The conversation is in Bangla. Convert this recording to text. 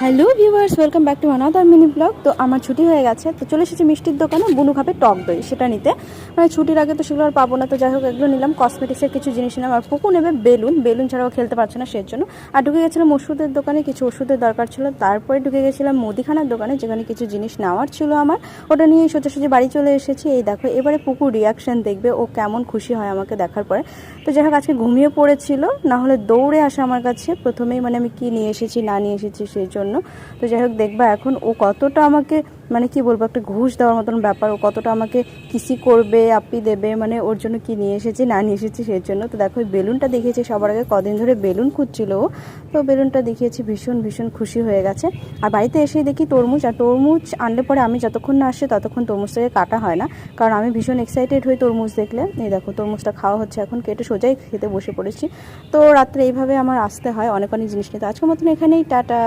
Hello viewers, welcome back to another mini blog. তো আমার ছুটি হয়ে গেছে, তো চলে এসেছি মিষ্টির দোকানে। বুনু খাবে টক দই, সেটা নিতে। মানে ছুটির আগে তো সেগুলো আর পাবো না, তো যাই হোক এগুলো নিলাম। কসমেটিক্সের কিছু জিনিস নিলাম, আর পুকু নেবে বেলুন ছাড়াও খেলতে পারছে না সেই জন্য। আর ঢুকে গেছিলাম ওষুধের দোকানে, কিছু ওষুধের দরকার ছিল। তারপরে ঢুকে গেছিলাম মুদিখানার দোকানে, যেখানে কিছু জিনিস নেওয়ার ছিল আমার। ওটা নিয়ে সোজাসুজি বাড়ি চলে এসেছি। এই দেখো, এবারে পুকু রিয়াকশান দেখবে, ও কেমন খুশি হয় আমাকে দেখার পরে। তো যাই হোক, আজকে ঘুমিয়ে পড়েছিল, না হলে দৌড়ে আসে আমার কাছে প্রথমেই, মানে আমি কি নিয়ে এসেছি না নিয়ে এসেছি সেই জন্য। তো যাই হোক, দেখবা এখন ও কতটা আমাকে, মানে কি বলবো, একটা ঘুষ দেওয়ার মতন ব্যাপার। ও কতটা আমাকে কিসি করবে, আপ্পি দেবে, মানে ওর জন্য কি নিয়ে এসেছি না নিয়ে এসেছি সেই জন্য। তো দেখো, বেলুনটা দেখিয়েছি সবার আগে, কদিন ধরে বেলুন খুঁজছিল ও। তো বেলুনটা দেখিয়েছি, ভীষণ খুশি হয়ে গেছে। আর বাড়িতে এসেই দেখি তরমুজ, আর তরমুজ আনলে পরে আমি যতক্ষণ না আসে ততক্ষণ তরমুজটাকে কাটা হয় না, কারণ আমি ভীষণ এক্সাইটেড হই তরমুজ দেখলে। এই দেখো, তরমুজটা খাওয়া হচ্ছে এখন, কেটে সোজাই খেতে বসে পড়েছি। তো রাত্রে এইভাবে আমার আসতে হয় অনেক জিনিস নিতে। আজকের মতন এখানেই টাটা।